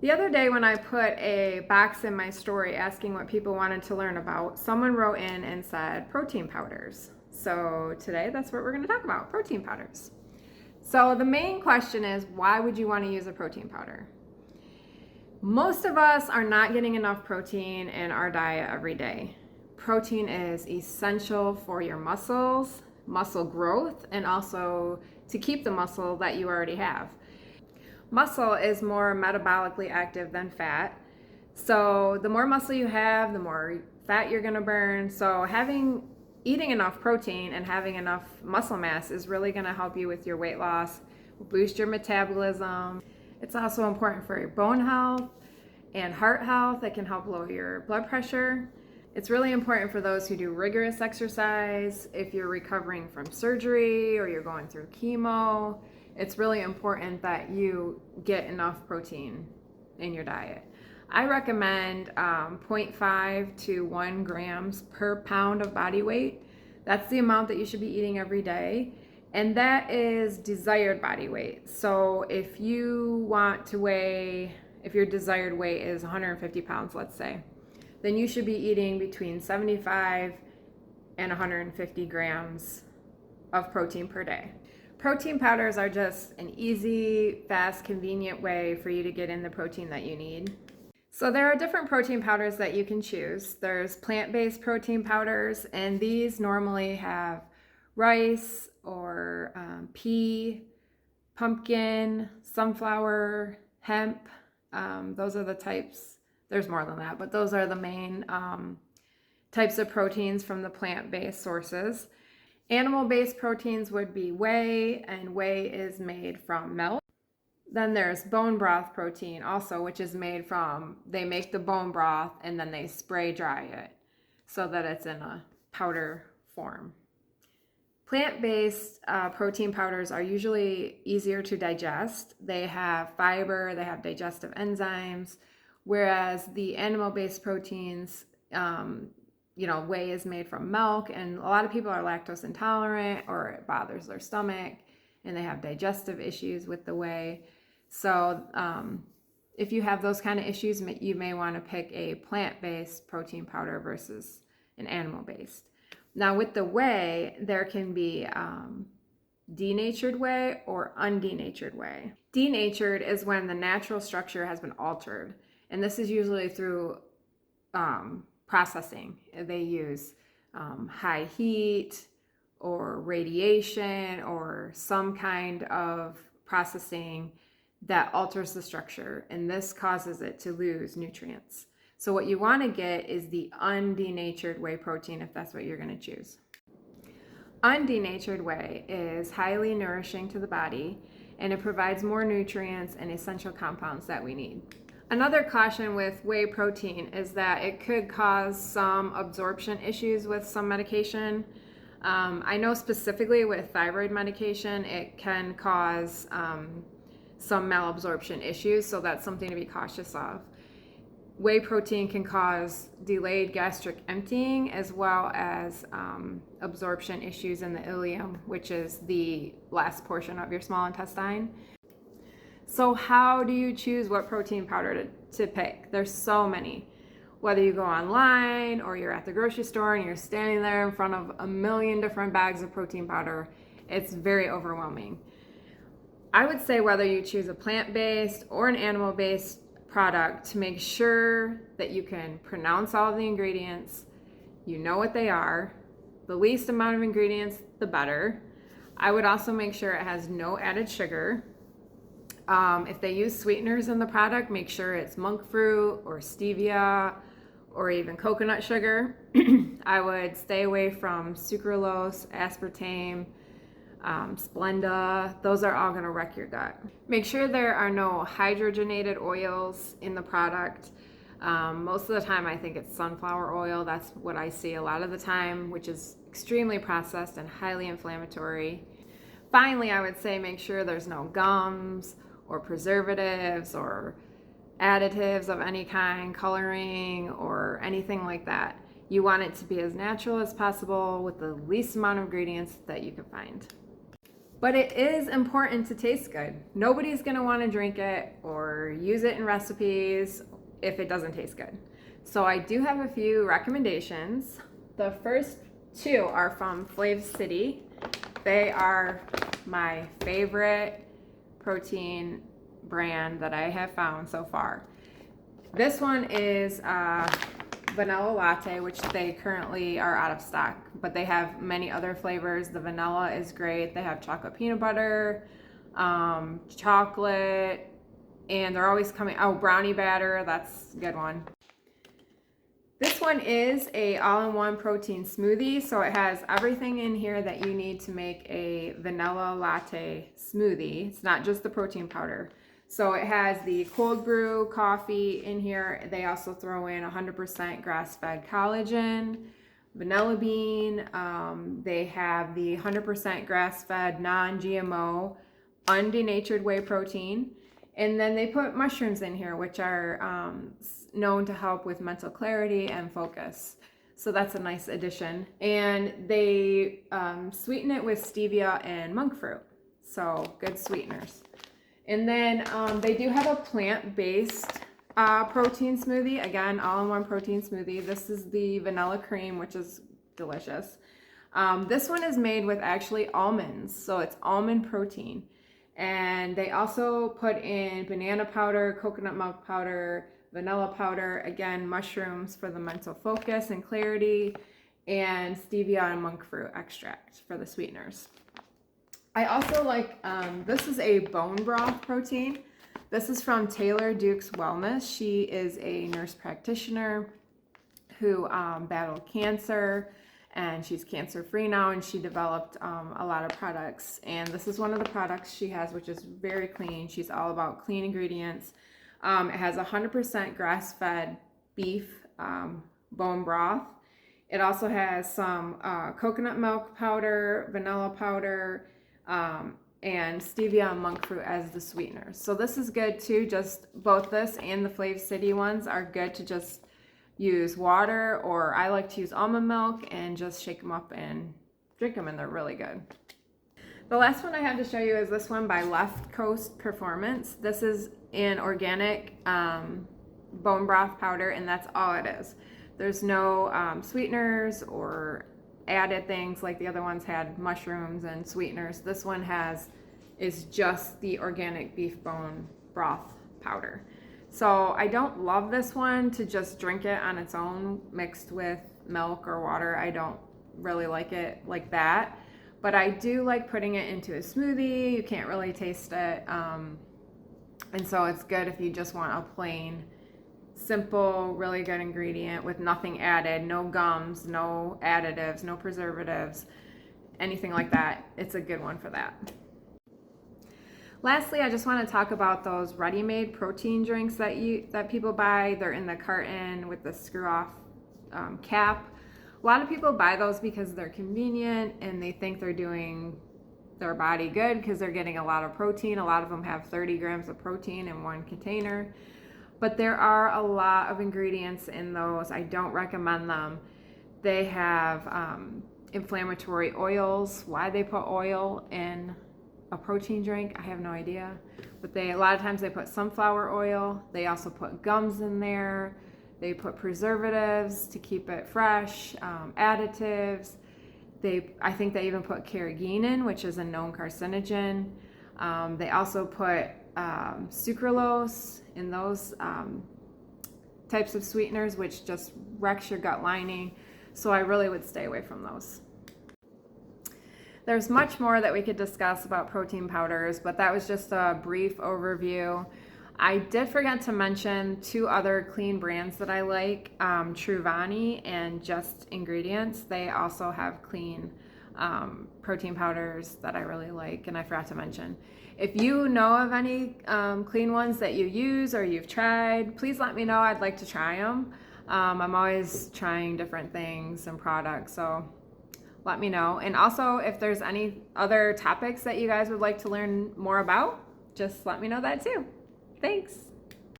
The other day when I put a box in my story asking what people wanted to learn about, someone wrote in and said protein powders. So today that's what we're going to talk about, protein powders. So the main question is, why would you want to use a protein powder? Most of us are not getting enough protein in our diet every day. Protein is essential for your muscles, muscle growth, and also to keep the muscle that you already have. Muscle is more metabolically active than fat. So the more muscle you have, the more fat you're going to burn. So eating enough protein and having enough muscle mass is really going to help you with your weight loss, boost your metabolism. It's also important for your bone health and heart health. It can help lower your blood pressure. It's really important for those who do rigorous exercise. If you're recovering from surgery or you're going through chemo, it's really important that you get enough protein in your diet. I recommend 0.5 to 1 grams per pound of body weight. That's the amount that you should be eating every day. And that is desired body weight. So if your desired weight is 150 pounds, let's say, then you should be eating between 75 and 150 grams of protein per day. Protein powders are just an easy, fast, convenient way for you to get in the protein that you need. So there are different protein powders that you can choose. There's plant-based protein powders, and these normally have rice or pea, pumpkin, sunflower, hemp. Those are the types. There's more than that, but those are the main types of proteins from the plant-based sources. Animal-based proteins would be whey, and whey is made from milk. Then there's bone broth protein also, which is they make the bone broth and then they spray dry it so that it's in a powder form. Plant-based protein powders are usually easier to digest. They have fiber, they have digestive enzymes, whereas the animal-based proteins, whey is made from milk, and a lot of people are lactose intolerant or it bothers their stomach and they have digestive issues with the whey. So if you have those kind of issues, you may want to pick a plant-based protein powder versus an animal-based. Now with the whey, there can be denatured whey or undenatured whey. Denatured is when the natural structure has been altered, and this is usually through processing. They use high heat or radiation or some kind of processing that alters the structure, and this causes it to lose nutrients. So what you want to get is the undenatured whey protein if that's what you're going to choose. Undenatured whey is highly nourishing to the body, and it provides more nutrients and essential compounds that we need. Another caution with whey protein is that it could cause some absorption issues with some medication. I know specifically with thyroid medication, it can cause some malabsorption issues, so that's something to be cautious of. Whey protein can cause delayed gastric emptying as well as absorption issues in the ileum, which is the last portion of your small intestine. So how do you choose what protein powder to pick? There's so many. Whether you go online or you're at the grocery store and you're standing there in front of a million different bags of protein powder, it's very overwhelming. I would say whether you choose a plant-based or an animal-based product, to make sure that you can pronounce all of the ingredients, you know what they are. The least amount of ingredients, the better. I would also make sure it has no added sugar. If they use sweeteners in the product, make sure it's monk fruit or stevia or even coconut sugar. I would stay away from sucralose, aspartame, Splenda. Those are all going to wreck your gut. Make sure there are no hydrogenated oils in the product. Most of the time I think it's sunflower oil. That's what I see a lot of the time, which is extremely processed and highly inflammatory. Finally, I would say make sure there's no gums or preservatives or additives of any kind, coloring or anything like that. You want it to be as natural as possible with the least amount of ingredients that you can find. But it is important to taste good. Nobody's gonna wanna drink it or use it in recipes if it doesn't taste good. So I do have a few recommendations. The first two are from Flav City. They are my favorite protein brand that I have found so far. This one is vanilla latte, which they currently are out of stock, but they have many other flavors. The vanilla is great. They have chocolate peanut butter, chocolate, and they're always coming, oh, brownie batter, that's a good one. This one is a all-in-one protein smoothie, so it has everything in here that you need to make a vanilla latte smoothie. It's not just the protein powder. So it has the cold brew coffee in here. They also throw in 100% grass-fed collagen, vanilla bean. They have the 100% grass-fed non-GMO undenatured whey protein. And then they put mushrooms in here, which are known to help with mental clarity and focus. So that's a nice addition. And they sweeten it with stevia and monk fruit. So good sweeteners. And then they do have a plant-based protein smoothie. Again, all-in-one protein smoothie. This is the vanilla cream, which is delicious. This one is made with actually almonds, so it's almond protein. And they also put in banana powder, coconut milk powder, vanilla powder, again, mushrooms for the mental focus and clarity, and stevia and monk fruit extract for the sweeteners. I also like, this is a bone broth protein. This is from Taylor Dukes Wellness. She is a nurse practitioner who battled cancer, and she's cancer-free now, and she developed a lot of products. And this is one of the products she has, which is very clean. She's all about clean ingredients. It has 100% grass-fed beef bone broth. It also has some coconut milk powder, vanilla powder, and stevia and monk fruit as the sweeteners. So this is good too. Just both this and the Flav City ones are good to just use water, or I like to use almond milk and just shake them up and drink them, and they're really good. The last one I have to show you is this one by Left Coast Performance. This is an organic bone broth powder, and that's all it is. There's no sweeteners or added things like the other ones had mushrooms and sweeteners. This one is just the organic beef bone broth powder. So I don't love this one to just drink it on its own mixed with milk or water. I don't really like it like that, but I do like putting it into a smoothie. You can't really taste it, and so it's good if you just want a plain, simple, really good ingredient with nothing added, no gums, no additives, no preservatives, anything like that. It's a good one for that. Lastly, I just want to talk about those ready-made protein drinks that people buy. They're in the carton with the screw-off cap. A lot of people buy those because they're convenient and they think they're doing their body good because they're getting a lot of protein. A lot of them have 30 grams of protein in one container. But there are a lot of ingredients in those. I don't recommend them. They have inflammatory oils. Why they put oil in a protein drink, I have no idea. But a lot of times they put sunflower oil. They also put gums in there. They put preservatives to keep it fresh, additives. I think they even put carrageenan, which is a known carcinogen. They also put sucralose in those types of sweeteners, which just wrecks your gut lining. So I really would stay away from those. There's much more that we could discuss about protein powders, but that was just a brief overview. I did forget to mention two other clean brands that I like, Truvani and Just Ingredients. They also have clean protein powders that I really like, and I forgot to mention. If you know of any clean ones that you use or you've tried, please let me know. I'd like to try them. I'm always trying different things and products, so let me know. And also, if there's any other topics that you guys would like to learn more about, just let me know that too. Thanks.